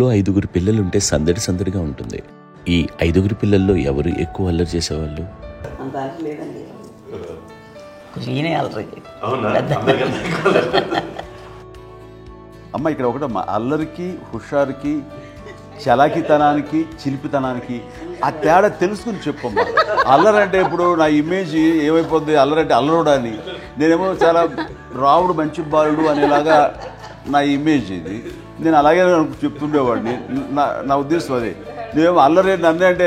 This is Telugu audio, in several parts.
ఇంట్లో 5గురు పిల్లలుంటే సందడి సందడిగా ఉంటుంది. ఈ 5గురు పిల్లల్లో ఎవరు ఎక్కువ అల్లరి చేసేవాళ్ళు? అమ్మ ఇక్కడ ఒకటి అల్లరికి, హుషారుకి, చలాకితనానికి, చిలిపితనానికి ఆ తేడా తెలుసుకుని చెప్పమ్మా. అల్లరంటే ఇప్పుడు నా ఇమేజ్ ఏమైపోద్ది, అల్లరంటే అల్లరుడు అని, నేనేమో చాలా రావుడు మంచి బాలుడు అనేలాగా నా ఇమేజ్ ఇది. నేను అలాగే చెప్తుండేవాడిని. నా ఉద్దేశం అదే. నేనేమో అల్లరి నన్ను అంటే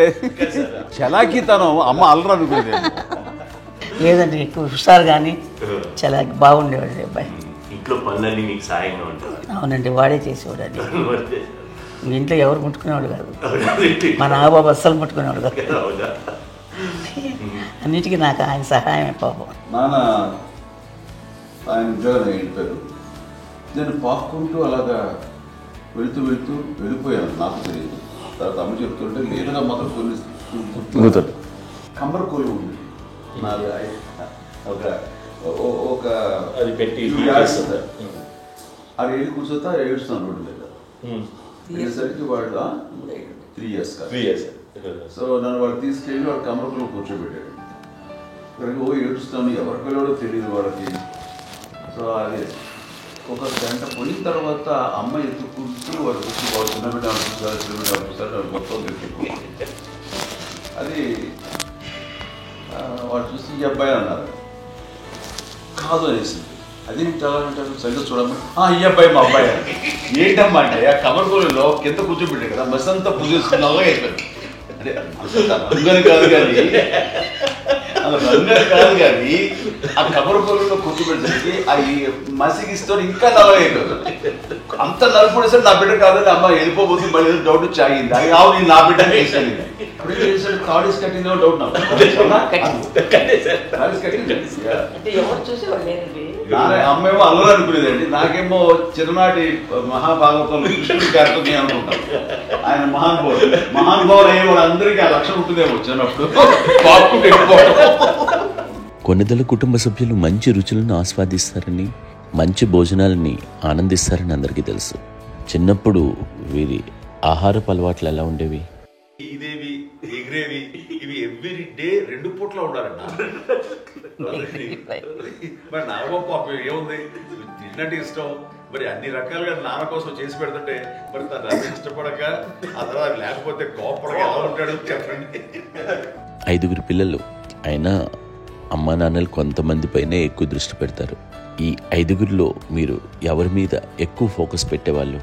చలాకితనం అమ్మ అల్లరు అనుకునేది. లేదండి, ఎక్కువ హుషారు కానీ చాలా బాగుండేవాడు అబ్బాయి. ఇంట్లో పనులన్నీ మీకు సాయంగా ఉంటుంది? అవునండి, వాడే చేసేవాడు. అది ఇంట్లో ఎవరు ముట్టుకునేవాడు కాదు. మా నాగబాబు అస్సలు ముట్టుకునేవాడు కాదు. అన్నిటికీ నాకు ఆయన సహాయమే పాపం. నాన్న ఆయన ఉద్యోగం వెళ్ళిపోయారు. నేను పాక్కుంటూ అలాగా వెళుతూ వెళ్ళిపోయాను. నాకు తెలియదు. తర్వాత అమ్మ చెప్తుంటే లేదుగా మాత్రం కొన్ని కమ్మర కోలు ఉంది ఒక అది పెట్టి అది వెళ్ళి కూర్చోతా ఏడుస్తున్నాను రోడ్డు మీద. వెళ్ళేసరికి వాళ్ళు 3 years సో నన్ను వాళ్ళు తీసుకెళ్ళి వాడు కమ్మరకులో కూర్చోబెట్టాడు. ఇక్కడికి ఏడుస్తాను, ఎవరి పిల్లడో తెలియదు వాళ్ళకి. సో అదే ఒక గంట పోయిన తర్వాత అమ్మ ఎత్తుకుంటూ వాడు కూర్చో వాడు చిన్నబిడ్డ అనిపిస్తారు మొత్తం తెచ్చుకో. అది వాడు చూసి ఈ అబ్బాయి అన్నారు. కాదు అనేసింది. అది అంటారు సరిగ్గా చూడమ్మా, ఈ అబ్బాయి మా అబ్బాయి అని. ఏంటమ్మా అంటే ఆ కమర్గోళంలో కింద కూర్చోబెట్టాడు కదా, బస్ అంతా పూజ చేసుకున్నాగా అయిపోయింది. అంటే రంగని కాదు కానీ ఆ కమర్గోళంలో కూర్చోబెట్టేసరికి అవి మసిగిస్తూ ఇంకా నల్లగా అయిపోయింది. అంత నలుపుడేసరికి నా బిడ్డ కాదని అమ్మ వెళ్ళిపోబోతుంది. మళ్ళీ డౌట్ వచ్చి ఆగింది. అది రావు నేను నా బిడ్డ తీసుకెళ్ళింది. తాడీస్ కట్టిందో డౌట్ నాకు. అమ్మేమో అల్లరు అనుకునేదండి. నాకేమో చిన్ననాటి మహాభాగవతం కృష్ణుడి క్యారెక్టర్ అనుకుంటాను. ఆయన మహానుభావులు అయ్యే వాళ్ళందరికీ ఆ లక్ష్యం ఉంటుందేమో చిన్నప్పుడు. కొన్నిదల కుటుంబ సభ్యులు మంచి రుచులను ఆస్వాదిస్తారని, మంచి భోజనాలని ఆనందిస్తారని అందరికీ తెలుసు. చిన్నప్పుడు వీరి ఆహారపు అలవాట్లు ఎలా ఉండేవి? ఇదేవి ఎగిరేవి ఇవి ఎవ్రీ డే 2 పూట్ల ఉండాలంట. మరి నాగబాబు పాపం ఏముంది, తిన్నట్టు ఇష్టం. మరి అన్ని రకాలుగా నాన్న కోసం చేసి పెడుతుంటే మరి తను ఇష్టపడక ఆ తర్వాత లేకపోతే కోపడక ఎలా ఉంటాడు చెప్పండి. 5గురు పిల్లలు అయినా అమ్మా నాన్నలు కొంతమంది పైనే ఎక్కువ దృష్టి పెడతారు. ఈ 5గురిలో మీరు ఎవరి మీద ఎక్కువ ఫోకస్ పెట్టేవాళ్ళు?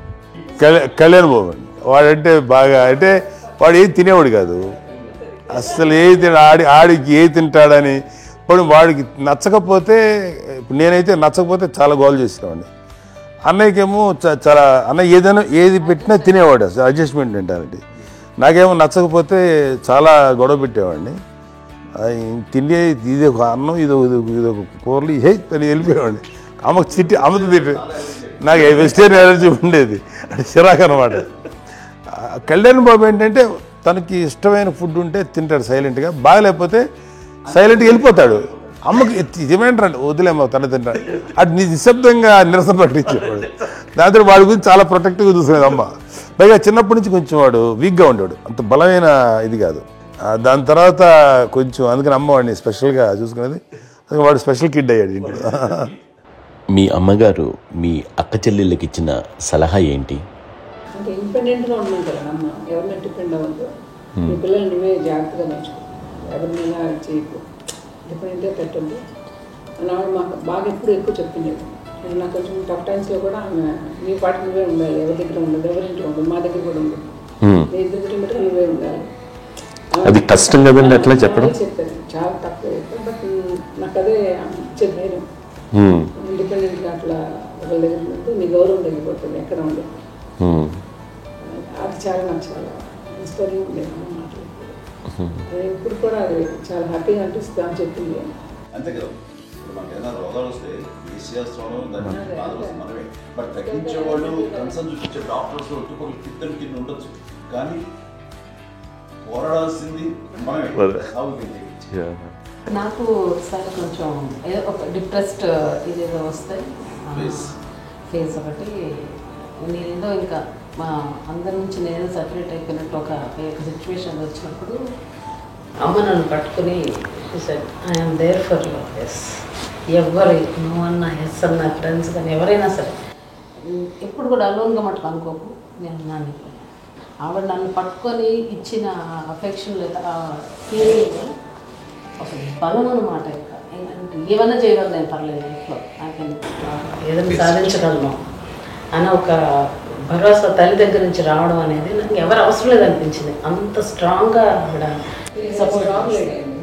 కళ్యాణ్ బాబు అండి. వాడంటే బాగా, అంటే వాడు ఏది తినేవాడు కాదు అసలు. ఆడికి ఏ తింటాడని ఇప్పుడు వాడికి నచ్చకపోతే, ఇప్పుడు నేనైతే నచ్చకపోతే చాలా గోల్ చేసేవాడిని. అన్నయ్యకేమో చాలా అన్నయ్య ఏది పెట్టినా తినేవాడు, అసలు అడ్జస్ట్మెంట్ అంటారండి. నాకేమో నచ్చకపోతే చాలా గొడవ పెట్టేవాడిని. తిండి ఇది ఒక అన్నం, ఇది ఒక కూరలు అని వెళ్ళిపోయేవాడిని. అమ్మకు అమ్మతో తిట్టి నాకు వెజిటేరియన్ ఎలర్జీ ఉండేది, అంటే చిరాకు అనమాట. కళ్యాణ్ బాబు ఏంటంటే తనకి ఇష్టమైన ఫుడ్ ఉంటే తింటాడు సైలెంట్గా, బాగలేకపోతే సైలెంట్గా వెళ్ళిపోతాడు. అమ్మకి ఇదేమేంటారండి వదిలేమో తన తింటాడు, అది నిశ్శబ్దంగా నిరసన ప్రకటించేవాడు. దాంతో వాడి గురించి చాలా ప్రొటెక్టివ్గా చూసుకునేది అమ్మ. పైగా చిన్నప్పటి నుంచి కొంచెం వాడు వీక్గా ఉండేవాడు, అంత బలమైన ఇది కాదు. దాని తర్వాత కొంచెం అందుకని అమ్మ వాడిని స్పెషల్గా చూసుకునేది. వాడు స్పెషల్ కిడ్ అయ్యాడు ఇంట్లో. మీ అమ్మగారు మీ అక్క చెల్లెళ్ళకి ఇచ్చిన సలహా ఏంటి? అంటే ఇండిపెండెంట్గా ఉన్నాం కదా అమ్మ, ఎవరిని డిపెండ్ అవ్వద్దు, మీ పిల్లల్ని నువ్వే జాగ్రత్తగా నేర్చుకో, ఎవరినైనా చేయకు, డిపెండెంట్గా పెట్టద్దు అని ఆవిడ మాకు బాగా ఎక్కువ చెప్పిండేది. నాకు కొంచెం టఫ్ టైమ్స్లో కూడా ఆమె నీ పాటు నువ్వే ఉండాలి, ఎవరి దగ్గర ఉండదు, ఎవరింట్లో ఉండదు, మా దగ్గర కూడా ఉండదు, నీ ఇద్దరు మటుకు నువ్వే ఉండాలి. అది కష్టం కదండి అట్లా చెప్పడం? చెప్పారు, చాలా తక్కువ చెప్పారు. బట్ నాకు అదే ఇచ్చే ధైర్యం. ఇండిపెండెంట్గా అట్లా ఒకరి దగ్గర ఉంటే నీ గౌరవం తగ్గిపోతుంది, ఎక్కడ ఉండదు. అది చాలా నాకు చాలా ఇన్స్పైరింగ్ ఉండేది అమ్మ మాటలు. అది ఇప్పుడు కూడా అది చాలా హ్యాపీగా అనిపిస్తుంది అని చెప్పింది. అంతే కదా, ఇప్పుడు మనకి ఏదైనా రోగాలు వస్తే చేస్తాను దాన్ని మనమే. బట్ తగ్గించేవాళ్ళు కన్సర్న్ చూపించే డాక్టర్స్ ఒట్టుకోలు కింద ఉండొచ్చు, కానీ పోరాడాల్సింది మనమే. నాకు సార్ కొంచెం ఒక డిప్రెస్డ్ ఇదేదో వస్తే ఫేస్ ఒకటి నేనేదో ఇంకా మా అందరి నుంచి నేను సపరేట్ అయిపోయినట్టు ఒక సిచ్యువేషన్ వచ్చినప్పుడు అమ్మ నన్ను పట్టుకుని I'm there for you. Yes, ఎవరు నువ్వు అన్నా ఎస్ అన్న ఫ్రెండ్స్ కానీ ఎవరైనా సరే ఎప్పుడు కూడా అలోన్గా మటుకు అనుకోకు, నేను నాన్న ఆవిడ నన్ను పట్టుకొని ఇచ్చిన అఫెక్షన్ లేదా ఫీలింగ్ ఒక బలం అన్నమాట. ఏమన్నా చేయగలను నేను, పర్లేదు లైఫ్లో నాకు ఏదైనా సాధించగలను అని ఒక భరోసా తల్లి దగ్గర నుంచి రావడం అనేది నాకు ఎవరు అవసరం లేదనిపించింది. అంత స్ట్రాంగ్గా ఆవిడ support,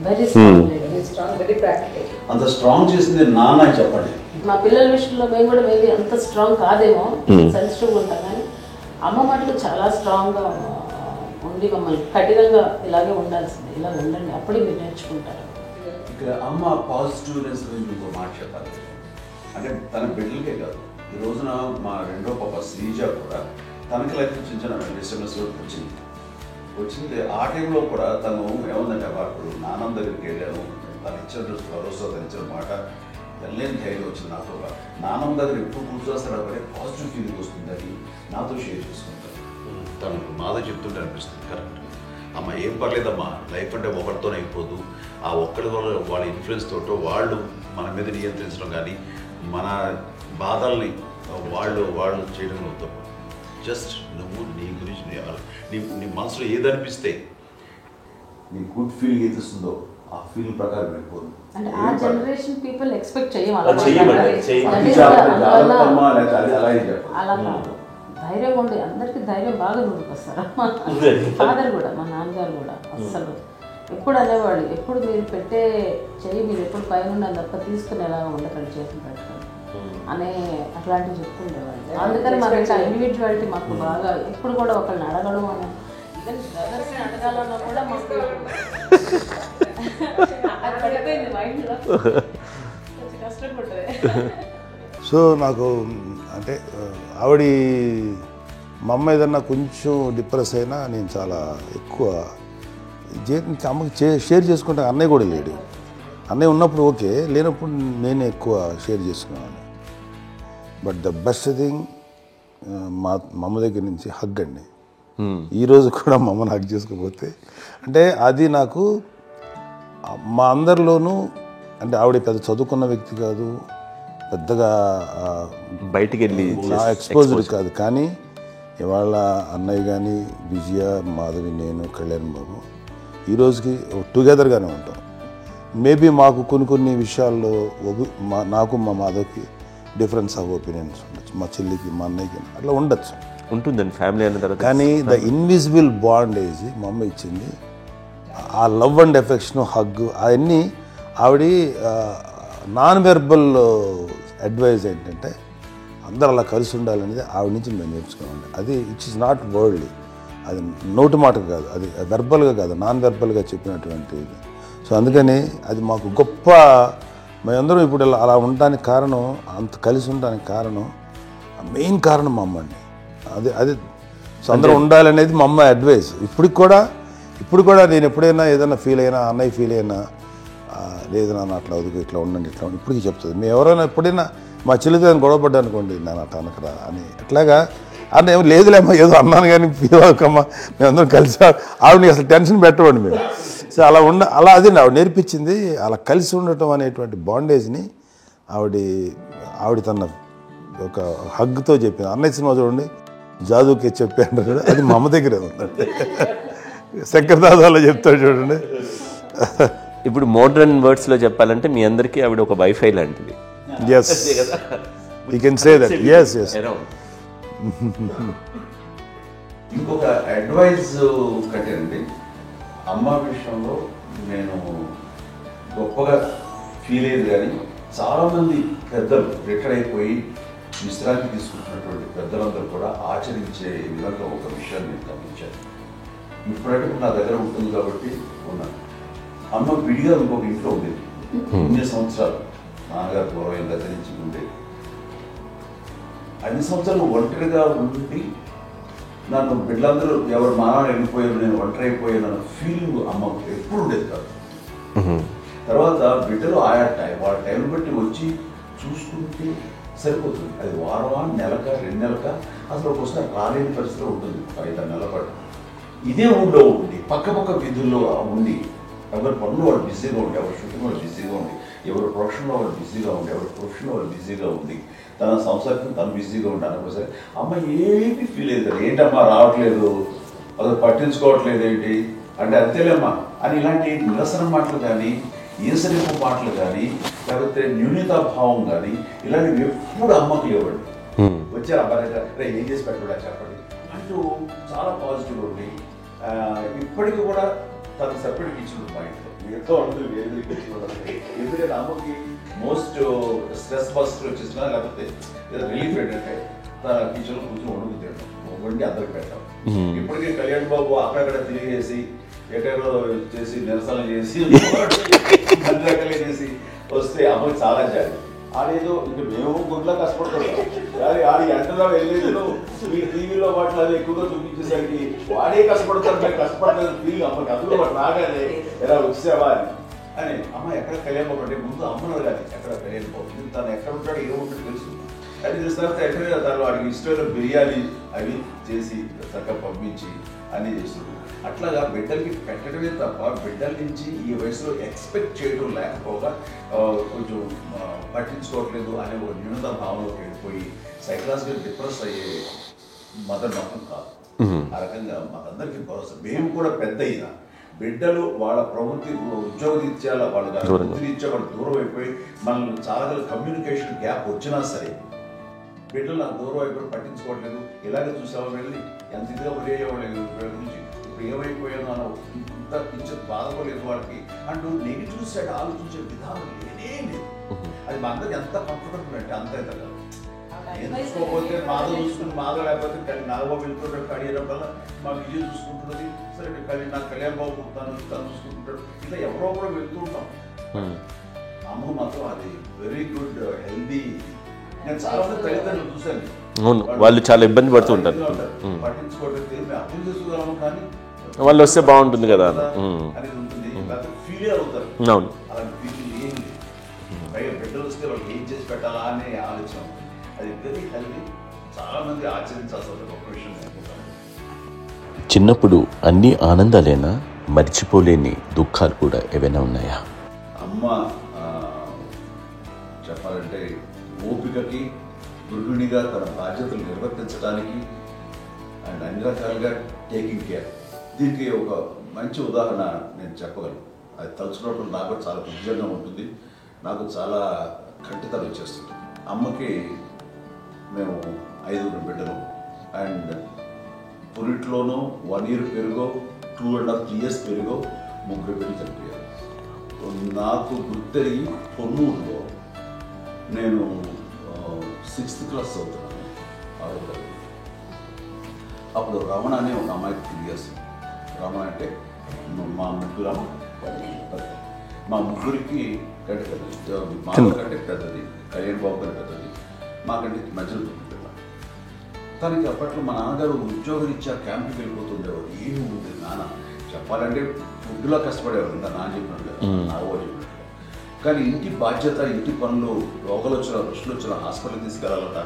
very strong, very practical. అంత స్ట్రాంగ్ చేసింది నాన్న అని చెప్పండి. మా పిల్లల విషయంలో మేము కూడా మేబీ అంత స్ట్రాంగ్ కాదేమో, సెన్సిటివ్గా ఉంటాం, కానీ అమ్మ మటుకు చాలా స్ట్రాంగ్గా ఉండి మమ్మల్ని కఠినంగా ఇలాగే ఉండాల్సింది, ఇలా ఉండండి అప్పుడే మీరు నేర్చుకుంటారు. ఇక్కడ అమ్మ పాజిటివ్నెస్ గురించి మీకు మాట చెప్పాలి. అంటే తన బిడ్డలకే కాదు, ఈ రోజున మా రెండో పాప శ్రీజ కూడా తనకి లైఫ్ చిన్న చిన్న డిస్టర్బెన్స్ వచ్చింది. ఆ టైంలో కూడా తను ఏముందంటే అప్పుడు నాన్న దగ్గరికి వెళ్ళాను, తను ఇచ్చిన భరోసా, తను ఇచ్చిన మాట వెళ్ళలేని ధైర్యం వచ్చింది నాతో. నాన్నమ్మ దగ్గర ఎప్పుడు కూర్చొస్తాడు అప్పుడే పాజిటివ్ ఫీలింగ్ వస్తుందని నాతో షేర్ చేసుకుంటాను. తను మాతో చెప్తుంటే అనిపిస్తుంది కరెక్ట్. అమ్మ ఏం పర్లేదమ్మా, లైఫ్ అంటే ఒకరితోనే అయిపోదు, ఆ ఒక్కరి వల్ల వాళ్ళ ఇన్ఫ్లుయెన్స్ తోటో వాళ్ళు మన మీద నియంత్రించడం కానీ మన బాధల్ని వాళ్ళు చేయడం అవుతాం. జస్ట్ నువ్వు నీ గురించి నీ మనసులో ఏదనిపిస్తే నీ గుడ్ ఫీలింగ్ ఏది వస్తుందో ఆ ఫీల్ ప్రకారం వెళ్ళిపోదు. అంటే ఆ జనరేషన్ పీపుల్ ఎక్స్పెక్ట్ అలా కాదు, ధైర్యం ఉండి అందరికి ధైర్యం బాగా నూరుకొస్తారు. ఫాదర్ కూడా, మా నాన్నగారు కూడా అస్సలు ఎప్పుడు అనేవాళ్ళు, ఎప్పుడు మీరు పెట్టే చెయ్యి మీరు ఎప్పుడు పైన ఉండాలి తప్ప తీసుకుని ఎలా ఉండకండి, చేతులు పెట్టుకొని అనే అట్లాంటివి చెప్తుండేవాళ్ళు. అందుకని మాకు ఇంకా ఇండివిజువాలిటీ మాకు బాగా ఎప్పుడు కూడా ఒకళ్ళని అడగడం అని, ఈవెన్ బ్రదర్స్ని అడగాలన్నా కూడా మాకు అది పడిపోయింది మైండ్లో, కొంచెం కష్టపడుతుంది. సో నాకు అంటే ఆవిడ మా అమ్మ ఏదన్నా కొంచెం డిప్రెస్ అయినా నేను చాలా ఎక్కువ అమ్మకి షేర్ చేసుకుంటే, అన్నయ్య కూడా లేడు. అన్నయ్య ఉన్నప్పుడు ఓకే, లేనప్పుడు నేనే ఎక్కువ షేర్ చేసుకున్నాను. బట్ ద బెస్ట్ థింగ్ మా అమ్మ దగ్గర నుంచి హగ్ అండి. ఈరోజు కూడా మా అమ్మని హగ్ చేసుకోకపోతే అంటే అది నాకు మా అందరిలోనూ, అంటే ఆవిడ పెద్ద చదువుకున్న వ్యక్తి కాదు, పెద్దగా బయటికి వెళ్ళి ఎక్స్పోజర్ కాదు, కానీ ఇవాళ అన్నయ్య కానీ విజయ, మాధవి, నేను, కళ్యాణ్ బాబు ఈ రోజుకి టుగెదర్గానే ఉంటాం. మేబీ మాకు కొన్ని విషయాల్లో నాకు మా మాధవ్కి డిఫరెన్స్ ఆఫ్ ఒపీనియన్స్ ఉండొచ్చు, మా చెల్లికి మా అన్నయ్యకి అట్లా ఉండొచ్చు, ఉంటుందండి ఫ్యామిలీ అన్న తర్వాత. కానీ ద ఇన్విజిబుల్ బాండేజ్ మా అమ్మ ఇచ్చింది, ఆ లవ్ అండ్ ఎఫెక్షన్, హగ్, అవన్నీ ఆవిడ నాన్ వెర్బల్ అడ్వైజ్ ఏంటంటే అందరూ అలా కలిసి ఉండాలనేది ఆవిడ నుంచి మేము నేర్చుకోవాలి. అది ఇట్స్ ఇస్ నాట్ వర్డ్లీ, అది నోటి మాట కాదు, అది వెర్బల్గా కాదు, నాన్ వెర్బల్గా చెప్పినటువంటి ఇది. సో అందుకని అది మాకు గొప్ప, మేమందరం ఇప్పుడు అలా ఉండడానికి కారణం, అంత కలిసి ఉండడానికి కారణం, మెయిన్ కారణం మా అమ్మ అండి. అది సో అందరూ ఉండాలనేది మా అమ్మ అడ్వైస్. ఇప్పుడు కూడా నేను ఎప్పుడైనా ఏదైనా ఫీల్ అయినా, అన్నయ్య ఫీల్ అయినా, లేదు నాన్న అట్లా వదుకు, ఇట్లా ఉండండి, ఇట్లా ఉండి, ఇప్పటికీ చెప్తుంది. మేము ఎవరైనా ఎప్పుడైనా మా చెల్లితో గొడవపడ్డా అనుకోండి, నేను అట్లా అనకరా అని, ఎట్లాగా అన్న ఏమో లేదులేమ్మా, ఏదో అన్నాను కానీ ఫీల్ అవ్వకమ్మా, మేమందరం కలిసి ఆవిడని అసలు టెన్షన్ పెట్టవండి మేము. సో అలా అది ఆవిడ నేర్పించింది. అలా కలిసి ఉండటం అనేటువంటి బాండేజ్ని ఆవిడ తన ఒక హగ్తో చెప్పింది. అన్నయ్య సినిమా చూడండి, జాదూకి చెప్పాను కూడా, అది మా అమ్మ దగ్గరే ఉందండి. శంకరదాదాలో చెప్తాడు చూడండి. ఇప్పుడు మోడర్న్ వర్డ్స్లో చెప్పాలంటే మీ అందరికీ ఆవిడ ఒక వైఫై లాంటిది. Yes, you can say that. Yes. ఇంకొక అడ్వైజ్ కట్టండి, అమ్మ విషయంలో నేను గొప్పగా ఫీల్ అయ్యేది, కానీ చాలామంది పెద్దలు రిటైర్ అయిపోయి విశ్రాంతి తీసుకుంటున్నటువంటి పెద్దలందరూ కూడా ఆచరించే విధంగా ఒక విషయాన్ని నేను గమనించాను. ఇప్పుడంటే నా దగ్గర ఉంటుంది కాబట్టి ఉన్నాను. అమ్మ విడిగా ఇంకొక ఇంట్లో ఉండేది, ఇన్ని సంవత్సరాలు నాన్నగారు దూరం దగ్గర నుంచి ఉండేది. 5 సంవత్సరాలు ఒంటరిగా ఉండి నన్ను బిడ్డలందరూ ఎవరు మానాన్ని వెళ్ళిపోయారు, నేను ఒంటరి అయిపోయాను అన్న ఫీలింగ్ అమ్మకు ఎప్పుడు ఉండేది కాదు. తర్వాత బిడ్డలు వాళ్ళ టైం బట్టి వచ్చి చూసుకుంటూ సరిపోతుంది. అది వారమా, నెలక, 2 నెలక, అసలు ఒకసారి రాలేని పరిస్థితిలో ఉంటుంది. 5-6 నెలల పాటు ఇదే ఊళ్ళో ఉండి పక్క వీధుల్లో ఉండి ఎవరి పనులు వాళ్ళు బిజీగా ఉండి, ఎవరి షూటింగ్ వాళ్ళు బిజీగా ఉండి, ఎవరి ప్రొఫెషన్లో వాళ్ళు బిజీగా ఉండి, ఎవరి ప్రొఫెషన్లో వాళ్ళు బిజీగా ఉండి, తన సంసారం తను బిజీగా ఉంటాను ఒకసారి అమ్మ ఏమీ ఫీల్ అయ్యేది కదా, ఏంటమ్మా రావట్లేదు, అసలు పట్టించుకోవట్లేదు ఏంటి అంటే అంతేలేమ్మా అని ఇలాంటి నిరసన మాటలు కానీ, ఈసరింపు మాటలు కానీ, లేకపోతే న్యూనతాభావం కానీ ఇలాంటివి ఎప్పుడు అమ్మకు లేవండి. వచ్చారు అబ్బాయి ఏం చేసి పెట్టడా చెప్పండి అంటూ చాలా పాజిటివ్ ఉండి ఇప్పటికీ కూడా తను సపరేట్ కిచెన్ మా ఇంట్లో ఎంతో ఉంటుంది. వేరే ఎందుకంటే అమ్మకి మోస్ట్ స్ట్రెస్ బస్టర్ వచ్చేసినా లేకపోతే రిలీఫ్ ఏంటంటే తన కిచెన్లో కూర్చొని వండుకు తింటాం, వండి అందరికి పెట్టాం. ఇప్పటికీ కళ్యాణ్ బాబు అక్కడక్కడ తిరిగేసి ఎక్కడో చేసి నిరసనలు చేసి అన్ని రకాలు చేసి వస్తే అమ్మకి చాలా జాలి. ఆడేదో ఇంక మేము గుడ్లా కష్టపడుతున్నాం కానీ ఆడి ఎంతలో వెళ్ళేది మీ టీవీలో వాటిలో అది ఎక్కువగా చూపించేసరికి వాడే కష్టపడతారు, మేము కష్టపడలేదు ఫీల్ అమ్మకి. అందులో వాడు రాగానే ఎలా వచ్చావా అని అమ్మ ఎక్కడ కళ్యాణ్ బాబు అంటే ముందు అమ్మను కానీ ఎక్కడ కళ్యాణ్ బాబు తను ఎక్కడ ఉంటాడో ఏముంటాడో తెలుసు. అది తెలిసిన తర్వాత ఎక్కడ తను వాడికి ఇష్టమైన బిర్యానీ అవి చేసి చక్కగా పంపించి అన్నీ చేస్తుంది. అట్లాగా బిడ్డలకి పెట్టడమే తప్ప బిడ్డల నుంచి ఈ వయసులో ఎక్స్పెక్ట్ చేయడం లేకపోగా కొంచెం పట్టించుకోవట్లేదు అనే ఒక న్యూనత భావనలోకి వెళ్ళిపోయి సైకలాజికల్ డిప్రెస్ అయ్యే మదర్ మొత్తం కాదు. ఆ రకంగా మాకందరికీ భరోసా. మేము కూడా పెద్ద అయినా బిడ్డలు వాళ్ళ ప్రవృత్తి ఉద్యోగరీత్యా వాళ్ళు వృత్తిరీత్యా వాళ్ళు దూరం అయిపోయి మనల్ని చాలా కమ్యూనికేషన్ గ్యాప్ వచ్చినా సరే బిడ్డలు నాకు దూరం అయిపోయి పట్టించుకోవట్లేదు. ఇలాగే చూసావా వెళ్ళి ఎంత ఇదిగా వదిలేవాళ్ళు గురించి ఇప్పుడు ఏమైపోయాను అన్న ఇంత కొంచెం బాధపడలేదు వాళ్ళకి అంటూ నెగిటివ్ సైడ్ ఆలోచించే విధానం లేనే లేదు. అది మా అందరికి ఎంత కంఫర్టబుల్ అంటే అంత అవుతుంది. ఏం చూసుకోకపోతే మాధవ్ చూసుకుని మాధవ్ లేకపోతే నాగబాబు వెళ్తుంటాడు కడియడం వల్ల మా విజయ్ చూసుకుంటున్నది సరే నాకు కళ్యాణ్ బాబు తను చూసుకుంటుంటాడు. ఇట్లా ఎవరో కూడా వెళ్తూ ఉంటాం. అమ్మ మాత్రం అది వెరీ గుడ్ హెల్దీ. నేను చాలా మంది తల్లిదండ్రులు చూశాను, వాళ్ళు చాలా ఇబ్బంది పడుతూ ఉంటారు, పట్టించుకోవట్లేదు, అర్థం చేసుకోగలము కానీ వాళ్ళు వస్తే బాగుంటుంది కదా అనేది ఉంటుంది. ఫీల్ అవుతారు. అవును, అలాంటి ఫీల్ ఏం లేదు. పైగా బిడ్డలు వస్తే వాళ్ళు ఏం చేసి పెట్టాలా అనే ఆలోచన. అది వెరీ హెల్దీ. చాలా మంది ఆచరించాల్సిన ఒక విషయం అనుకుంటాను. చిన్నప్పుడు అన్ని ఆనందాలేనా, మర్చిపోలేని దుఃఖాలు కూడా ఏవైనా ఉన్నాయా? అమ్మ చెప్పాలంటే ఓపికకి, గృహిణిగా తన బాధ్యతలు నిర్వర్తించడానికి అండ్ అన్ని రకాలుగా టేకింగ్ కేర్. దీనికి ఒక మంచి ఉదాహరణ నేను చెప్పగలను. అది తలుచుకోవడం నాకు చాలా ఉద్యోగంగా ఉంటుంది, నాకు చాలా ఖండితలు వచ్చేస్తుంది. అమ్మకి మేము 5 బిడ్డలు అండ్ పురిట్లోనూ 1 year పెరుగో 2.5 years పెరుగో 3 బిడ్డలు చనిపోయారు. నాకు గుర్తెరిగి పొన్నూరులో నేను 6th class చదువుతున్నాను. అప్పుడు రమణ అనే ఒక అమ్మాయికి 3 years. రమణ అంటే మా ముగ్గురికి కంటే పెద్దది, మా కంటే పెద్దది, కళ్యాణ్ బాబు కంటే పెద్దది, మాకంటే మధ్యలో పిల్ల. తనకి అప్పట్లో మా నాన్నగారు ఉద్యోగరీత్యా క్యాంప్కి వెళ్ళిపోతుండేవారు. ఏమి ఉంది నాన్న చెప్పాలంటే ఫుడ్లో కష్టపడేవారు. ఇంకా నాన్న చెప్పినట్టు కదా, నాగో చెప్పినట్టు. కానీ ఇంటి బాధ్యత, ఇంటి పనులు, రోగాలు వచ్చిన రుచులు వచ్చిన హాస్పిటల్కి తీసుకెళ్ళాలట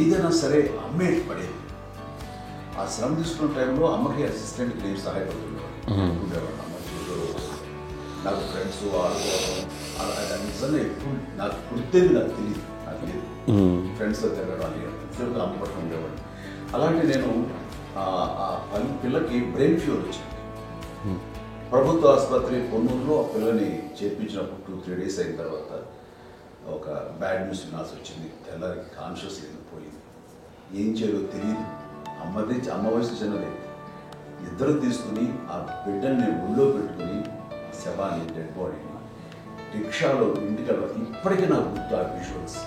ఏదైనా సరే అమ్మే పడేది. ఆ శ్రమ తీసుకున్న టైంలో అమ్మకి అసిస్టెంట్కి నేను సహాయపడుతుండేవాడు. అమ్మ చూడరు, నాకు ఫ్రెండ్స్ ఆడుకోవడం అలా నిజంగా ఎప్పుడు నాకు గుర్తేది, నాకు తెలియదు, నాకు లేదు. ఫ్రెండ్స్తో తిరగడం అని ఫ్రెండ్స్తో అమ్మ పట్టుకుని ఉండేవాడు. అలాంటి నేను ఆ పిల్లకి బ్రెయిన్ ఫ్యూర్ వచ్చింది. ప్రభుత్వ ఆసుపత్రి పొన్నూరులో ఆ పిల్లని చేర్పించినప్పుడు 2-3 days అయిన తర్వాత ఒక బ్యాడ్ న్యూస్ వినాల్సి వచ్చింది. తెల్లారికి కాన్షియస్ లేదు, పోయింది. ఏం చేయాలో తెలియదు. అమ్మ వయసు చిన్నదే. ఇద్దరు తీసుకుని ఆ బిడ్డల్ని ఒళ్ళో పెట్టుకుని శవాన్ని, డెడ్ బాడీని రిక్షాలో ఇంటికి వెళ్ళాలి. ఇప్పటికీ నాకు గుర్తు ఆ విజువల్స్.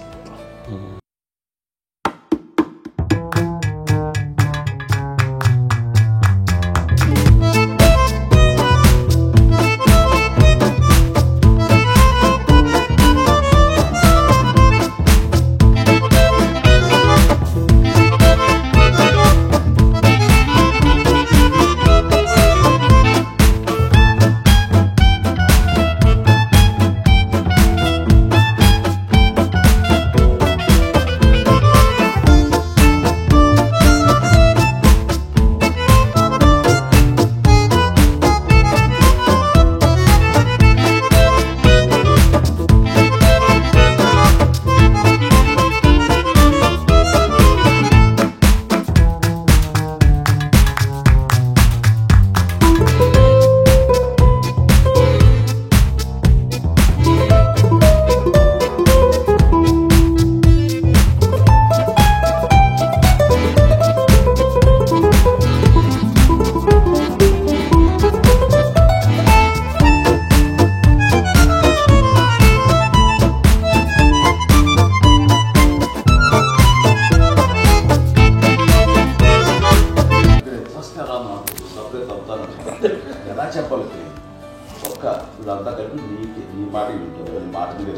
నీ మాట వింటుంది, అది మాట మీద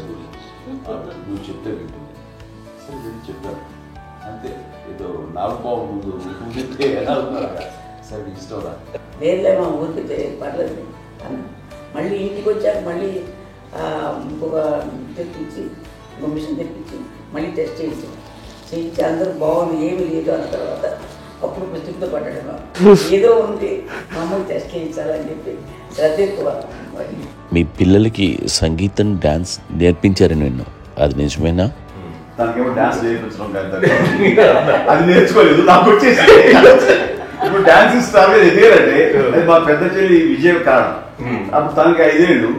నువ్వు చెప్తే వింటుంది. సరే నేను చెప్పాను అంతే, ఏదో నాకు బాగుండు ఊరితే ఎలా ఉన్నారా, సరే ఇష్టం రా. లేదులే మా ఊరికి పర్లేదు అన్న. మళ్ళీ ఇంటికి వచ్చాక మళ్ళీ ఇంకొక తెప్పించి ఇంకో మిషన్ తెప్పించి మళ్ళీ టెస్ట్ చేయించి అందరూ బాగుంది ఏమి లేదు అన్న తర్వాత అప్పుడు ప్రతితో పట్టడం ఏదో ఉంది మా అమ్మకి టెస్ట్ చేయించాలని చెప్పి శ్రద్ధ ఎక్కువ. మీ పిల్లలకి సంగీతం డాన్స్ నేర్పించారని విన్నాం, అది నిజమేనా? తనకేమో డాన్స్ నేర్పించడం కాదు, అది నేర్చుకోలేదు, నాకు వచ్చేసి ఇప్పుడు డాన్స్ స్టార్ ఎదిగారంటే అది మా పెద్ద చెల్లి విజయం కారణం. అప్పుడు తనకి 5 ఏళ్ళు,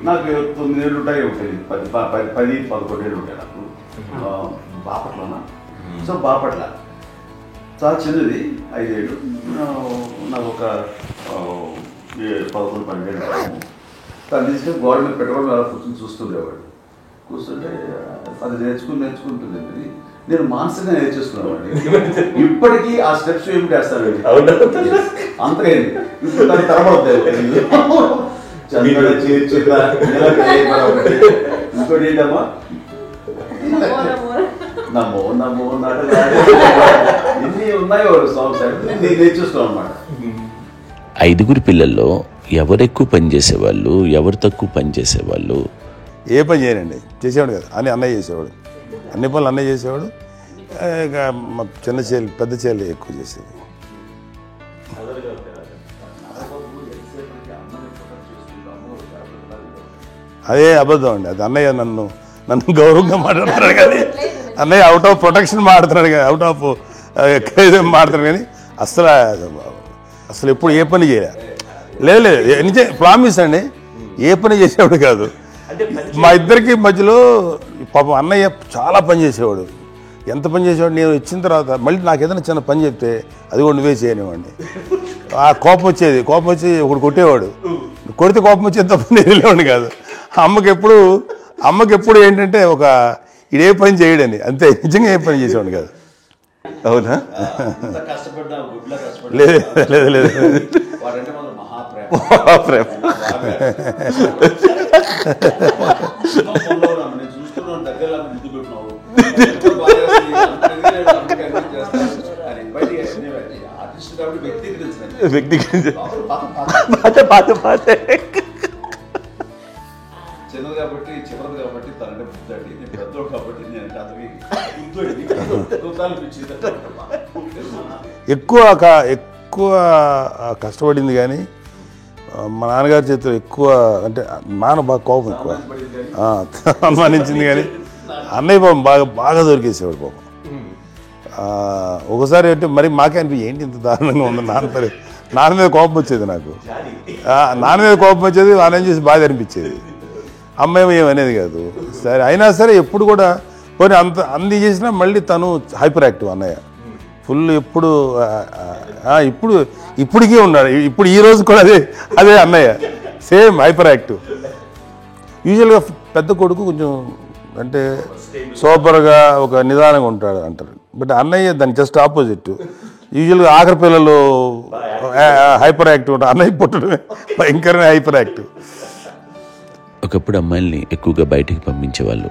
నాకు 9 ఏళ్ళు ఉంటాయి, ఉంటుంది 10-11 ఏళ్ళు ఉంటాయి నాకు. బాపట్లనా, సో బాపట్ల చాలా చిన్నది, 5 ఏళ్ళు. నాకు ఒక 11-12 ఏళ్ళు. తను తీసుకొని గోడ మీద పెట్టుకోవడం అలా కూర్చొని చూస్తుండేవాడు. కూర్చుంటే అది నేర్చుకుంటుంది. నేను మానసికంగా నేర్చేసుకున్నామండి. ఇప్పటికీ ఆ స్టెప్స్ ఏమిటి వేస్తాను అంతేండి. ఇప్పుడు దాన్ని తరబడతాయి. ఇంకోటి ఏంటమ్మా, నమ్మో నమ్మో ఎన్ని ఉన్నాయో సాంగ్స్ నేను నేర్చేసుకున్నాను అన్నమాట. 5 పిల్లల్లో ఎవరు ఎక్కువ పని చేసేవాళ్ళు, ఎవరు తక్కువ పని చేసేవాళ్ళు? ఏ పని చేయనండి, చేసేవాడు కదా అని అన్నయ్య చేసేవాడు, అన్ని పనులు అన్నయ్య చేసేవాడు. ఇక మా చిన్న చెల్లి పెద్ద చెల్లి ఎక్కువ చేసేది. అదే అబద్ధం అండి, అది అన్నయ్య నన్ను గౌరవంగా మాట్లాడుతున్నాడు కానీ అన్నయ్య అవుట్ ఆఫ్ ప్రొటెక్షన్ మాట్లాడుతున్నాడు కానీ, అవుట్ ఆఫ్ మాట్లాడుతున్నాడు కానీ అసలు ఎప్పుడు ఏ పని చేయలే. లేదు ప్రామిస్ అండి, ఏ పని చేసేవాడు కాదు. మా ఇద్దరికి మధ్యలో పాపం అన్నయ్య చాలా పని చేసేవాడు. ఎంత పని చేసేవాడు, నేను ఇచ్చిన తర్వాత మళ్ళీ నాకు ఏదైనా చిన్న పని చెప్తే అది కూడా నువ్వే చేయనివ్వండి. ఆ కోపం వచ్చేది, కోపం వచ్చి ఒకడు కొట్టేవాడు, కొడితే కోపం వచ్చేది తప్ప నేను వెళ్ళేవాడిని కాదు. అమ్మకి ఎప్పుడు ఏంటంటే ఒక ఇదే పని చేయడని, అంతే, నిజంగా ఏ పని చేసేవాడిని కాదు. అవునా? లేదు లేదు లేదు మహాప్రేమ. చిన్నది కాబట్టి చివరిది కాబట్టి తనంటే బుద్ధండి, నేను పెద్దోడు కాబట్టి నేను ఎక్కువ కష్టపడింది కానీ మా నాన్నగారి చేతిలో ఎక్కువ, అంటే నాన్న బాగా కోపం ఎక్కువ అనుమానించింది కానీ అన్నయ్య పాపం బాగా దొరికేసేవాడు పాపం. ఒకసారి అంటే మరి మాకే అనిపి ఏంటి ఇంత దారుణంగా ఉంది నాన్న మీద కోపం వచ్చేది నాకు, నాన్న మీద కోపం వచ్చేది, నాన్న చూసి బాధ అనిపించేది. అమ్మాయి ఏమనేది కాదు. సరే అయినా సరే ఎప్పుడు కూడా పోనీ అన్ని చేసినా మళ్ళీ తను హైపర్ యాక్టివ్ అన్నయ్య ఫుల్. ఇప్పటికీ ఉన్నాడు, ఇప్పుడు ఈ రోజు కూడా అదే అన్నయ్య సేమ్ హైపర్ యాక్టివ్. యూజువల్గా పెద్ద కొడుకు కొంచెం అంటే సూపర్గా ఒక నిదానంగా ఉంటాడు అంటారు, బట్ అన్నయ్య దానికి జస్ట్ ఆపోజిట్. యూజువల్గా ఆఖరి పిల్లలు హైపర్ యాక్టివ్ ఉంటారు, అన్నయ్య పుట్టడమే భయంకరమైన హైపర్ యాక్టివ్. ఒకప్పుడు అమ్మాయిల్ని ఎక్కువగా బయటికి పంపించేవాళ్ళు,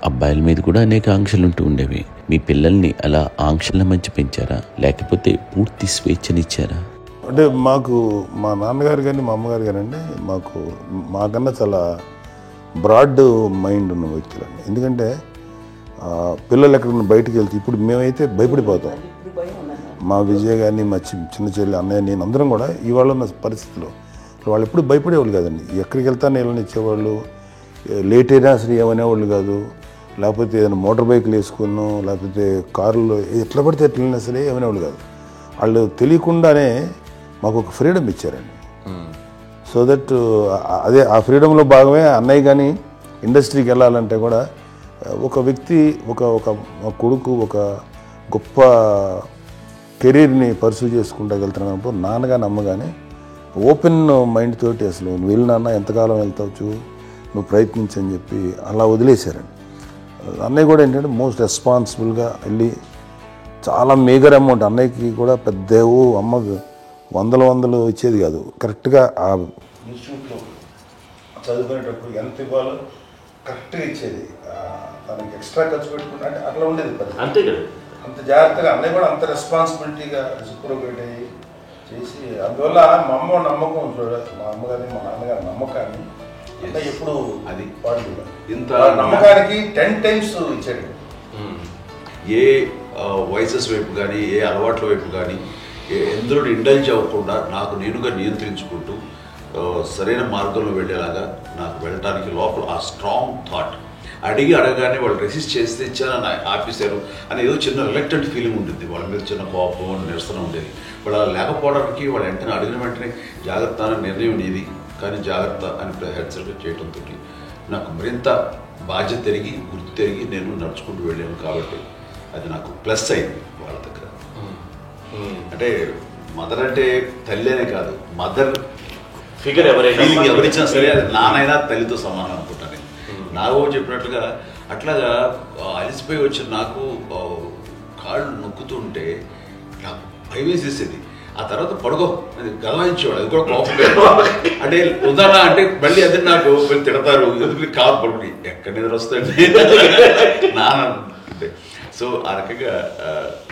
అబ్బాయిల మీద కూడా అనేక ఆంక్షలు ఉంటూ ఉండేవి. మీ పిల్లల్ని అలా ఆంక్షల మధ్య పెంచారా, లేకపోతే పూర్తి స్వేచ్ఛనిచ్చారా? అంటే మాకు మా నాన్నగారు కానీ మా అమ్మగారు కానీ అండి మాకన్నా చాలా బ్రాడ్ మైండ్ ఉన్న వ్యక్తులండి. ఎందుకంటే పిల్లలు ఎక్కడన్నా బయటకు వెళ్తే ఇప్పుడు మేమైతే భయపడిపోతాం. మా విజయ్ కానీ మా చిన్న చెల్లి అన్నయ్య నేను అందరం కూడా ఇవాళ ఉన్న పరిస్థితిలో వాళ్ళు ఎప్పుడు భయపడేవాళ్ళు కాదండి. ఎక్కడికి వెళ్తా నీళ్ళని ఇచ్చేవాళ్ళు, లేట్ అయినా అసలు ఏమనేవాళ్ళు కాదు. లేకపోతే ఏదైనా మోటార్ బైక్లు వేసుకున్నాం, లేకపోతే కారులో ఎట్లా పడితే ఎట్లయినా సరే ఏమనేవాళ్ళు కాదు. వాళ్ళు తెలియకుండానే మాకు ఒక ఫ్రీడమ్ ఇచ్చారండి. సో దట్ అదే ఆ ఫ్రీడంలో భాగమే అన్నయ్య కానీ ఇండస్ట్రీకి వెళ్ళాలంటే కూడా ఒక వ్యక్తి ఒక కొడుకు ఒక గొప్ప కెరీర్ని పర్సూ చేసుకుంటూ వెళ్తున్నప్పుడు నాన్నగాని అమ్మగానే ఓపెన్ మైండ్ తోటి అసలు నువ్వు వెళ్ళినా ఎంతకాలం వెళ్తావచ్చు, నువ్వు ప్రయత్నించని చెప్పి అలా వదిలేశారండి. అన్నయ్య కూడా ఏంటంటే మోస్ట్ రెస్పాన్సిబుల్గా వెళ్ళి చాలా మేజర్ అమౌంట్ అన్నయ్యకి కూడా పెద్ద అమ్మకు వందలు ఇచ్చేది కాదు, కరెక్ట్గా ఆ చదువుకునేటప్పుడు ఎంత ఇవ్వాలో కరెక్ట్గా ఇచ్చేది. తనకి ఎక్స్ట్రా ఖర్చు పెట్టుకుంటే అంటే అట్లా ఉండేది పరిస్థితి. అంతే కదా, అంత జాగ్రత్తగా అన్నయ్య కూడా అంత రెస్పాన్సిబిలిటీగా రెసిప్రోకేట్ అయ్యి చేసి, అందువల్ల మా అమ్మ నమ్మకం చూడాలి, మా అమ్మగారి మా నాన్నగారి నమ్మకాన్ని అంటే ఎప్పుడు అది వాడు ఇంత నమ్మకానికి 10 times ఇచ్చాడు. ఏ వయసెస్ వైపు కానీ ఏ అలవాట్ల వైపు కానీ ఎందులో ఇండల్జ్ అవ్వకుండా నాకు నేనుగా నియంత్రించుకుంటూ సరైన మార్గంలో వెళ్ళేలాగా నాకు వెళ్ళడానికి లోపల ఆ స్ట్రాంగ్ థాట్. అడగగానే వాళ్ళు రెసిస్ట్ చేస్తే ఇచ్చాను ఆఫీసరు అని ఏదో చిన్న రిలక్టెంట్ ఫీలింగ్ ఉంటుంది, వాళ్ళ మీద చిన్న కోపం నిరసన ఉండేది. వాళ్ళు అలా లేకపోవడానికి వాళ్ళు వెంటనే అడిగిన వెంటనే జాగ్రత్త అనే నిర్ణయం ఉండేది. కానీ జాగ్రత్త అని హెచ్చరిక చేయడంతో నాకు మరింత బాధ్యత తిరిగి గుర్తు తిరిగి నేను నడుచుకుంటూ వెళ్ళాను. కాబట్టి అది నాకు ప్లస్ అయింది వాళ్ళ దగ్గర. అంటే మదర్ అంటే తల్లి అనే కాదు, మదర్ ఫిగర్ ఎవరిచ్చినా సరే అది నానైనా తల్లితో సమానం అనుకుంటాను. నాకు చెప్పినట్లుగా అట్లాగా అలిసిపోయి వచ్చిన నాకు కాళ్ళు నొక్కుతుంటే నాకు భయం వేసేసేది. ఆ తర్వాత పడుకో అది గదవాయించేవాడు, అది కూడా కోపం. అంటే ఉదాహరణ అంటే మళ్ళీ అది నాకు తిడతారు, ఎందుకు కాదు పడుకుని ఎక్కడ నిద్ర వస్తాయండి నాన్న అంటే. సో ఆ రకంగా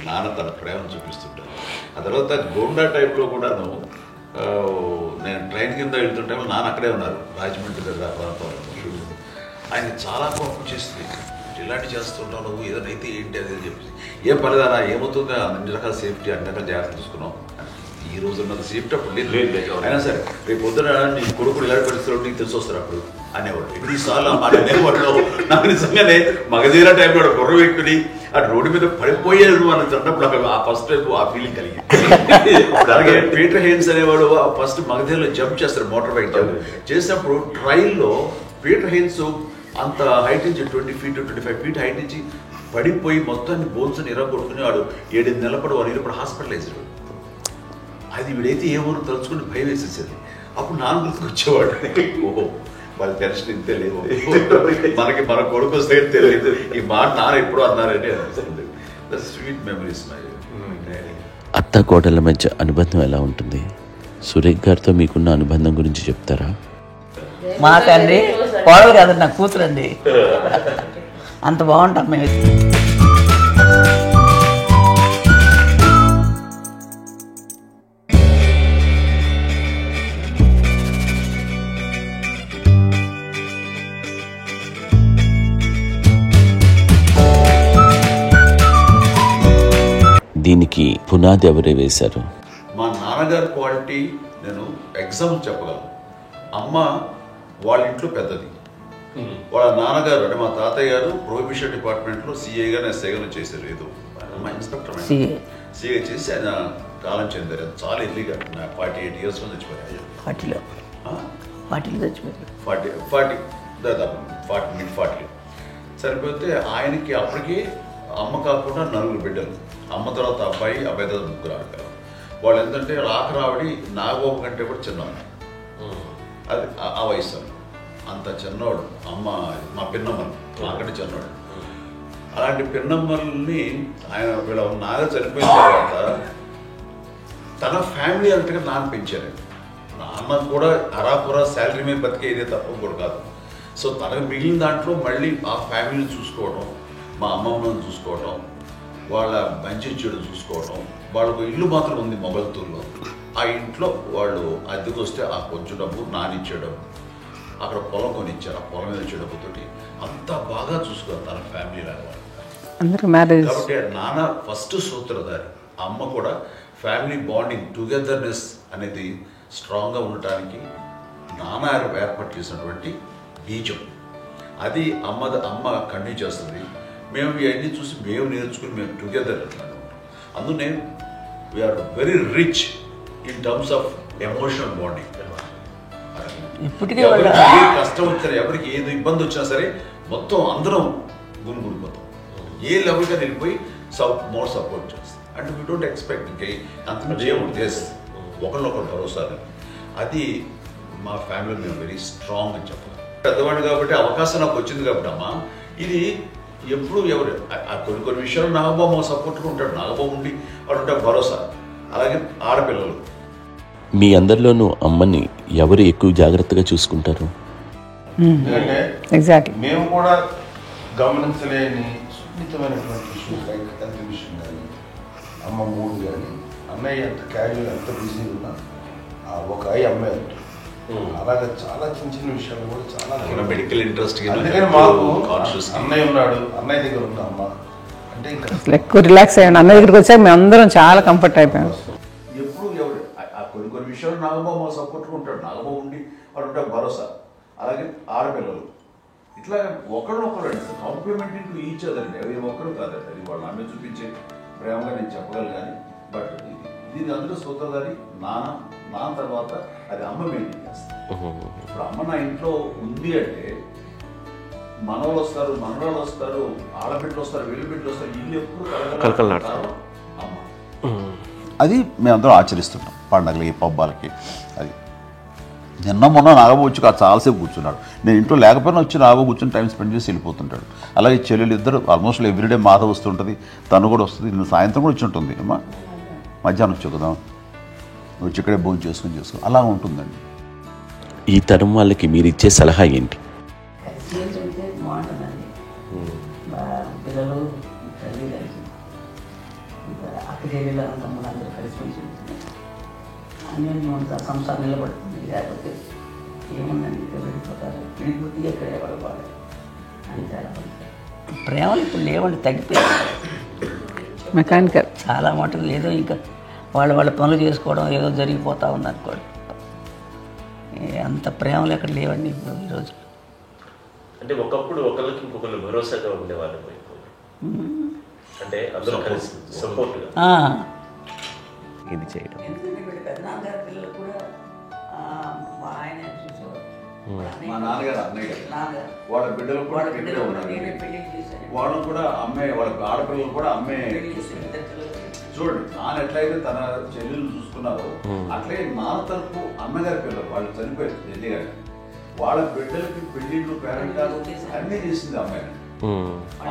నాన్న తన ప్రేమ చూపిస్తుంటాను. ఆ తర్వాత గోండా టైప్లో కూడాను నేను ట్రైన్ కింద వెళ్తుంటే నాన్న అక్కడే ఉన్నారు, రాజమండ్రి దగ్గర ప్రాంతంలో. ఆయన చాలా కోపం చేస్తుంది, ఇలాంటి చేస్తుంటావు నువ్వు, ఏదైనా అయితే ఏంటి అది అని చెప్పేసి. ఏం పర్లేదా ఏమవుతుందో అన్ని రకాల సేఫ్టీ అన్ని రకాల జాగ్రత్త తీసుకున్నాం. ఈ రోజు ఉన్నది సేఫ్టీ అప్పుడు లేదు, అయినా సరే రేపు పొద్దున నీ కొడుకులు ఇలాంటి పరిస్థితుల్లో నీకు తెలిసి వస్తారు అప్పుడు అనేవాడు. ఎన్నిసార్లు అనేవాళ్ళు నాకు నిజంగానే మగధీర టైంలో బుర్ర వ్యక్తిని ఆ రోడ్డు మీద పడిపోయాడు అని అన్నప్పుడు నాకు ఆ ఫస్ట్ టైం ఆ ఫీలింగ్ కలిగింది. అలాగే పీటర్ హెయిన్స్ అనేవాడు ఫస్ట్ మగధీరలో జంప్ చేస్తారు, మోటార్ బైక్ జంప్ చేసినప్పుడు ట్రైల్లో పీటర్ హెయిన్స్ అంత హైట్ నుంచి 20 feet 25 feet హైట్ నుంచి పడిపోయి మొత్తాన్ని బోన్స్ని ఎరగొట్టుకుని వాడు 7 నెలల వాడు ఇరుపడు హాస్పిటలైజ్డ్. అది వీడైతే ఏమో తలుచుకుని భయం వేసేసేది. అప్పుడు నాన్న గుర్తుకు వచ్చేవాడు, ఓహో వాళ్ళ టెన్షన్ ఇంతే లేదు, మనకి మన కొడుకు వస్తే తెలియదు ఈ మాట నాన్న ఎప్పుడు అన్నారని అనిపిస్తుంది. Sweet memories. అత్త కోడళ్ళ మధ్య అనుబంధం ఎలా ఉంటుంది? సురేఖ్ గారితో మీకున్న అనుబంధం గురించి చెప్తారా? మాకండి కోడలు కాదు, నా కూతురండి. అంత బాగుంటాం మేము. దీనికి పునాది ఎవరే వేశారు? మా నాన్నగారి క్వాలిటీ నేను ఎగ్జాంపుల్ చెప్పగలను. అమ్మ వాళ్ళ ఇంట్లో పెద్దది, వాళ్ళ నాన్నగారు అంటే మా తాతయ్య గారు ప్రొహిబిషన్ డిపార్ట్మెంట్లో సిఐగా ఎస్ఐగా చేశారు. ఏదో మా ఇన్స్పెక్టర్ సిఐ చేసి ఆయన కాలం చెందారు. చాలా ఎర్లీగా 48 years చచ్చిపోయారు. 40 దాదాపు 40 సరిపోతే ఆయనకి అప్పటికి అమ్మ కాకుండా 4 బిడ్డలు. అమ్మ తర్వాత అబ్బాయి తర్వాత 3 ఆడపిల్లలు. వాళ్ళు ఏంటంటే రాకరావడి నాగబాబు కంటే కూడా చిన్నవాడు. అది ఆ వయసు అంత చిన్నవాడు. అమ్మ మా పిన్నమ్మలు నాకంటే చిన్నవాడు. అలాంటి పిన్నమ్మల్ని ఆయన వీళ్ళ నాగ చనిపోయిన తర్వాత తన ఫ్యామిలీ అంతగా నాన్న పెంచారు. నాన్న కూడా అరాపురా శాలరీ మీద బతికేదే తప్ప కూడా కాదు. సో తనకు మిగిలిన దాంట్లో మళ్ళీ ఆ ఫ్యామిలీని చూసుకోవడం, మా అమ్మమ్మను చూసుకోవడం, వాళ్ళ మంచి చెడు చూసుకోవడం. వాళ్ళకు ఇల్లు మాత్రం ఉంది మొగల్తూరులో. ఆ ఇంట్లో వాళ్ళు అద్దెకు వస్తే ఆ కొంచెం డబ్బు నానిచ్చే డబ్బు, అక్కడ పొలం కొనిచ్చారు, ఆ పొలం మీద వచ్చే డబ్బుతోటి అంతా బాగా చూసుకోవాలి తన ఫ్యామిలీ లాగా. కాబట్టి నాన్న ఫస్ట్ సూత్రధారి. అమ్మ కూడా ఫ్యామిలీ బాండింగ్ టుగెదర్నెస్ అనేది స్ట్రాంగ్గా ఉండటానికి నాన్న ఏర్పాటు చేసినటువంటి బీజం. అది అమ్మ కంటిన్యూ చేస్తుంది. మేము ఇవన్నీ చూసి మేము నేర్చుకుని మేము టుగెదర్ అందునే we are very rich in terms of emotional bonding. ఎవరికి ఏ కష్టం వచ్చినా, ఎవరికి ఏది ఇబ్బంది వచ్చినా సరే మొత్తం అందరం గురిపోతాం. ఏ లెవెల్గా వెళ్ళిపోయి మోర్ సపోర్ట్ చేస్తాం. అంటే వీ డోంట్ ఎక్స్పెక్ట్ ఇంకే అంతమంది ఏముంది ఒకరినొకరు భరోసా. అది మా ఫ్యామిలీ మేము వెరీ స్ట్రాంగ్ అని చెప్పాలి. పెద్దవాడు కాబట్టి అవకాశం నాకు వచ్చింది కాబట్టి అమ్మ ఇది ఎప్పుడు ఎవరు కొన్ని విషయాలు నాగబాబు సపోర్ట్గా ఉంటాడు. నాగబాబు ఉండి వాడు ఉంటాడు భరోసా. అలాగే ఆడపిల్లలు మీ అందరిలోనూ అమ్మని ఎవరు ఎక్కువ జాగ్రత్తగా చూసుకుంటారు? ఎందుకంటే ఎగ్జాక్ట్లీ. మేము కూడా గమనించలేని సున్నితమైనటువంటి ఇష్యూస్ లైక్ హెల్త్ విషయం కానీ అమ్మ మూడు కానీ అన్నయ్య ఎంత క్యాజువల్ ఎంత బిజీ ఉన్నా ఒక అమ్మాయి ఉంటుంది. అలాగే చాలా చిన్న చిన్న విషయాలు కూడా చాలా మెడికల్ ఇంట్రెస్ట్ అందుకని మాకు అన్నయ్య ఉన్నాడు, అన్నయ్య దగ్గర ఉంది అమ్మ అంటే ఇంకా ఎక్కువ రిలాక్స్ అయ్యాను. అన్న దగ్గరికి వచ్చాక మేము అందరం చాలా కంఫర్ట్ అయిపోయాం. ఎప్పుడు ఎవరు కొన్ని విషయాలు నాగబాబు మా సపోర్ట్గా ఉంటాడు. నాగబాబు ఉండి వాడు ఉంటే భరోసా. అలాగే ఆడపిల్లలు ఇట్లా ఒకరినొకరు అండి కాంప్లిమెంటింగ్ టు ఈచ్ అదర్ అండి. అవి ఒక్కరు కాదండి, అది వాళ్ళు ఆమె చూపించే ప్రేమగా నేను చెప్పగలను. కానీ బట్ దీని అందులో సూత్రధారి నాన్న తర్వాత అది అమ్మ మెయింటైన్ చేస్తుంది. ఇప్పుడు అమ్మ నా ఇంట్లో ఉంది అంటే మనవాళ్ళు వస్తారు, మనవాళ్ళు వస్తారు, ఆడబిడ్డలు వస్తారు, వెలుబిడ్డలు వస్తారు, ఇల్లు ఎప్పుడు కలకలాడతారు అమ్మ. అది మేమందరం ఆచరిస్తుంటాం పండగలకి పబ్బాలకి. అది నిన్న మొన్న నాగబాబు వచ్చి చాలాసేపు కూర్చున్నాడు. నేను ఇంట్లో లేకపోయినా వచ్చి నాగబాబు కూర్చొని టైం స్పెండ్ చేసి వెళ్ళిపోతుంటాడు. అలాగే చెల్లెలు ఇద్దరు ఆల్మోస్ట్ ఎవ్రీడే మాధ వస్తుంటుంది, తను కూడా వస్తుంది. నేను సాయంత్రం కూడా వచ్చి ఉంటుంది. అమ్మా మధ్యాహ్నం వచ్చి కదా వచ్చి ఇక్కడే భోజనం చేసుకో అలా ఉంటుందండి. ఈ తరం వాళ్ళకి మీరు ఇచ్చే సలహా ఏంటి? కలిసి ఉంటే బాగుంటుందండి. పిల్లలు తల్లి కలిసి అక్క చెల్లెలు తమ్ముడు అందరూ కలిసి ఉంటుంది. అన్యోన్యం సంసారం నిలబడుతుంది. లేకపోతే ఏముందండి ఇక్కడ వెళ్ళిపోతారు, విడిపోతే ఎక్కడే పడవాలి అని చాలా ప్రేమలు ఇప్పుడు లేవండి, తగ్గిపోయాయి. మెకానికల్ చాలా మటుకు ఏదో ఇంకా వాళ్ళ పనులు చేసుకోవడం ఏదో జరిగిపోతూ ఉంది అనుకోండి. అంత ప్రేమలు ఎక్కడ లేవండి ఇప్పుడు ఈ రోజు. అంటే ఒకప్పుడు ఒకరికి ఇంకొకరు భరోసాగా ఉండేవాళ్ళు, అంటే అందరూ కలిసి సపోర్ట్గా ఇది చేయడం. ఎందుకంటే వీళ్ళ పెద్దనాన్నగారి పిల్లలు కూడా ఆయన చూసేవారు. మా నాన్నగారు అన్నయ్య గారు నాన్నగారు వాళ్ళ బిడ్డలు కూడా ఇక్కడే ఉన్నారు. వాళ్ళు కూడా అమ్మాయి వాళ్ళ ఆడపిల్లలు కూడా అమ్మాయి చూడండి. నాన్న ఎట్లయితే తన చెల్లెలు చూసుకున్నారో అట్లే నాన్న తరపు అమ్మగారి పిల్లలు వాళ్ళు చనిపోయారు ఢిల్లీ గారి. వాళ్ళ బిడ్డలకి పెళ్లిళ్ళు పేరెంటాలు అన్నీ చేసింది అమ్మాయి.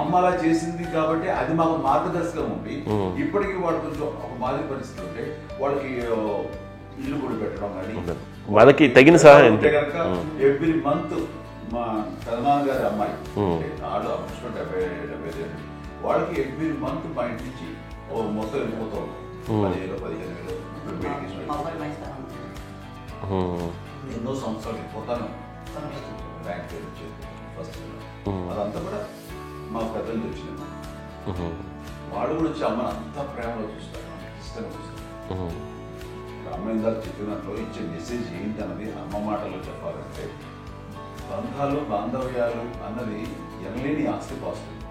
అమ్మ అలా చేసింది కాబట్టి అది మాకు మార్గదర్శకం ఉంది. ఇప్పటికీ వాళ్ళు కొంచెం ఒక మాదిరి పరిస్థితి ఉంటే వాళ్ళకి ఇల్లు కూడా పెట్టడం కానీ వాళ్ళకి తగిన సహాయం అంటే కనుక ఎవ్రీ మంత్ మా పెదనాన్న గారి అమ్మాయి వాళ్ళు ఆల్మోస్ట్ 70 వాళ్ళకి ఎవ్రీ మంత్ మా ఇంటి నుంచి మొత్తం వెళ్ళిపోతాం 10,000-15,000 ఎన్నో సంవత్సరాలు వెళ్ళిపోతాను. బ్యాంక్ వచ్చేది ఫస్ట్ అదంతా కూడా మా పెద్దలు వచ్చింది. వాళ్ళు కూడా వచ్చి అమ్మని అంతా ప్రేమలో చూస్తారు, ఇష్టంగా చూస్తారు. అమ్మ ఇందాక చెప్పినట్లు ఇచ్చే మెసేజ్ ఏంటి అన్నది అమ్మ మాటలో చెప్పాలంటే బంధాలు బాంధవ్యాలు అన్నది ఎనలేని ఆస్తిపాస్తులు.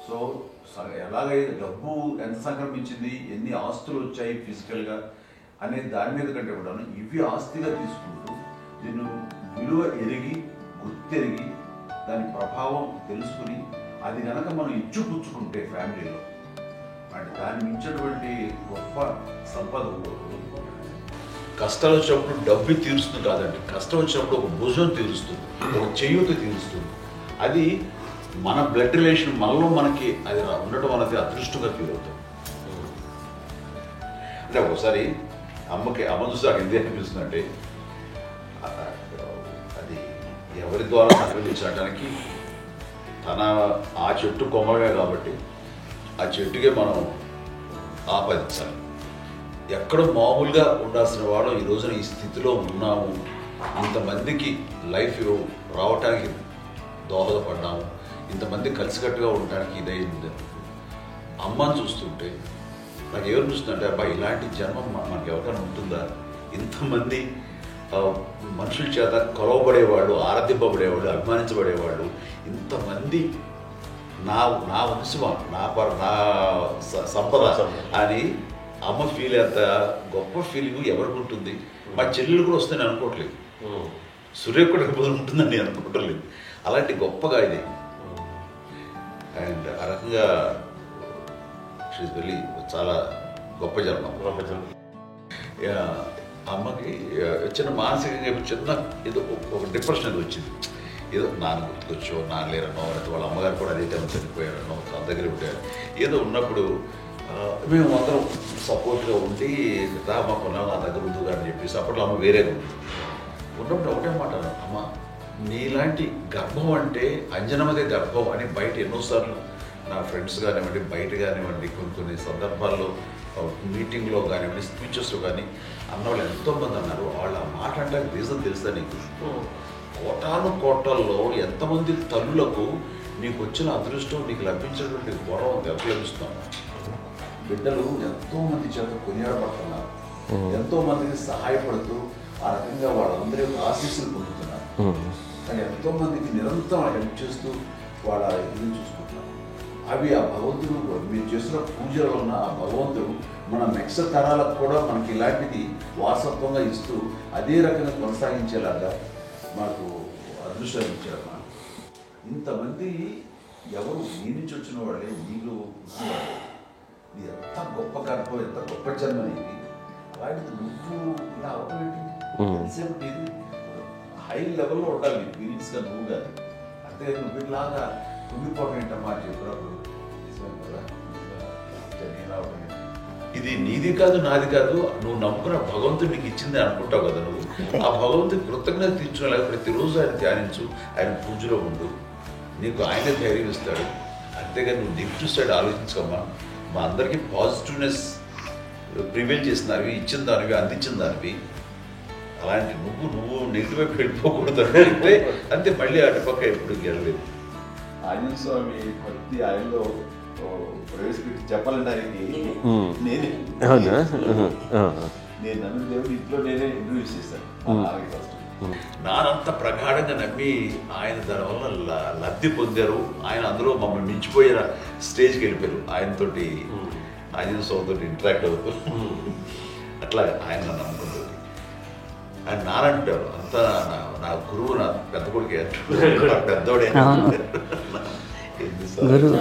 సో ఎలాగైతే డబ్బు ఎంత సంక్రమించింది, ఎన్ని ఆస్తులు వచ్చాయి ఫిజికల్గా అనే దాని మీద కంటే కూడా ఇవి ఆస్తిగా తీసుకుంటూ దీన్ని విలువ ఎరిగి గుర్తెరిగి దాని ప్రభావం తెలుసుకుని అది కనుక మనం ఇచ్చిపుచ్చుకుంటే ఫ్యామిలీలో అంటే దాన్ని మించినటువంటి గొప్ప సంపద కష్టాలు వచ్చినప్పుడు డబ్బు తీరుస్తుంది కాదండి, కష్టం వచ్చినప్పుడు ఒక భుజం తీరుస్తుంది, ఒక చేయూత తీరుస్తుంది. అది మన బ్లడ్ రిలేషన్ మనలో మనకి అది ఉండటం అనేది అదృష్టంగా ఫీల్ అవుతాం. అంటే ఒకసారి అమ్మ చూసి నాకు ఎందుకు అనిపిస్తుంది అంటే అది ఎవరి ద్వారా సంక్రమించడానికి తన ఆ చెట్టు కొమ్మలమే కాబట్టి ఆ చెట్టుకే మనం ఆపాదించాలి. ఎక్కడో మామూలుగా ఉండాల్సిన వాడు ఈ రోజున ఈ స్థితిలో ఉన్నాము, ఇంతమందికి లైఫ్ రావటానికి దోహదపడ్డాము, ఇంతమంది కలిసికట్టుగా ఉండటానికి ఇదైంది. అమ్మని చూస్తుంటే నాకు ఎవరు చూస్తుందంటే అబ్బా ఇలాంటి జన్మం మనకి ఎవరికైనా ఉంటుందా? ఇంతమంది మనుషుల చేత కొలవబడేవాళ్ళు, ఆరాధింపబడేవాళ్ళు, అభిమానించబడేవాళ్ళు, ఇంతమంది నా వంశమా నా సంపద అని అమ్మ ఫీల్ అంత గొప్ప ఫీలింగ్ ఎవరికి ఉంటుంది? మా చెల్లెలు కూడా వస్తే నేను అనుకోవట్లేదు, సూర్య కూడా ఉంటుందని నేను అనుకోవట్లేదు. అలాంటి గొప్పగా ఇది అండ్ ఆ రకంగా షీఈస్ వెరీ చాలా గొప్ప జన్మ. అమ్మకి చిన్న మానసికంగా చిన్న ఏదో ఒక డిప్రెషన్ అది వచ్చింది. ఏదో నాన్న గుర్తుకొచ్చో, నాన్న లేరనో, లేకపోతే వాళ్ళ అమ్మగారు కూడా అదే టైం చనిపోయారనో, తన దగ్గర ఉంటారు ఏదో ఉన్నప్పుడు మేము అందరం సపోర్ట్గా ఉండి మా కొన్నాళ్ళు నా దగ్గర ఉందిగా అని చెప్పేసి అప్పట్లో అమ్మ వేరేగా ఉంది. ఉన్నప్పుడు ఒకటే మాట అమ్మ నీలాంటి గర్భం అంటే అంజనమదే గర్భం అని బయట ఎన్నోసార్లు నా ఫ్రెండ్స్ కానివ్వండి, బయట కానివ్వండి, కొన్ని సందర్భాల్లో మీటింగ్లో కానివ్వండి, స్పీచెస్లో కానీ అన్నవాళ్ళు ఎంతోమంది అన్నారు. వాళ్ళు ఆ మాట అంటే రీజన్ తెలుసా నీకు? కోటాను కోటల్లో ఎంతమంది తల్లులకు నీకు వచ్చిన అదృష్టం, నీకు లభించినటువంటి గౌరవం ఎవరు లభిస్తున్నాం? బిడ్డలు ఎంతోమంది చేత కొనియాడబడుతున్నారు, ఎంతోమందికి సహాయపడుతూ ఆ రకంగా వాళ్ళందరి యొక్క ఆశీస్సులు పొందుతున్నారు. కానీ ఎంతోమందికి నిరంతరం హెల్ప్ చేస్తూ వాళ్ళ ఇది చూసుకుంటున్నారు. అవి ఆ భగవంతుడు మీరు చేస్తున్న పూజలో ఉన్న ఆ భగవంతుడు మన నెక్స్ట్ తరాలకు కూడా మనకి ఇలాంటిది వారసత్వంగా ఇస్తూ అదే రకంగా కొనసాగించేలాగా మాకు అదృష్టాన్ని ఇచ్చారు. ఇంతమంది ఎవరు నీ నుంచి వచ్చిన వాళ్ళే నీలో ఇది ఎంత గొప్ప గర్భం, ఎంత గొప్ప జన్మ అనేది. అలాంటిది నువ్వు ఇలా అవటమేంటి? ఎంతసేపు ఇది హై లెవెల్లో ఉండాలి నీ ఫీలింగ్స్గా నువ్వు కానీ. అంతే నువ్వు ఇలాగా కుంగిపోవడం ఏంటమ్మా అని చెప్పినప్పుడు నిజమే కదా. నేను అవడం ఇది నీది కాదు, నాది కాదు, నువ్వు నమ్ముకున్న భగవంతుడు నీకు ఇచ్చింది అనుకుంటావు కదా. నువ్వు ఆ భగవంతుడి కృతజ్ఞత తీర్చుకోలేక ప్రతిరోజు ఆయన ధ్యానించు, ఆయన పూజలో ఉండు, నీకు ఆయనే ధైర్యం ఇస్తాడు. అంతేగాని నువ్వు నెగిటివ్ సైడ్ ఆలోచించుకోమ్మా. మా అందరికీ పాజిటివ్నెస్ ప్రివైల్ చేసిన దానివి, ఇచ్చిన దానివి, అందించిన దానివి. అలాంటి నువ్వు నెగిటివ్ వైపు వెళ్ళిపోకూడదు అంటే అంతే. మళ్ళీ అటుపక్క ఎప్పుడు గెలలేదు. ఆంజనేయ స్వామి భక్తి ఆయనలో ప్రవేశపెట్టి చెప్పాలంటే ఆయనకి నేనే నేను నన్ను దేవుడు ఇంట్లో నేనే ఇంట్రడ్యూస్ చేశాను. నానంత ప్రగాఢంగా నమ్మి ఆయన దానివల్ల లబ్ధి పొందారు. ఆయన అందులో మమ్మల్ని మించిపోయే స్టేజ్కి వెళ్ళిపోయారు. ఆయనతోటి ఆంజనేయ స్వామితో ఇంటరాక్ట్ అవుతూ అట్లా ఆయన నన్ను నమ్ముకుంటుంది. ఆయన నానంటారు అంతా నా గురువు, నా పెద్ద కొడుకు పెద్దోడే. గురువు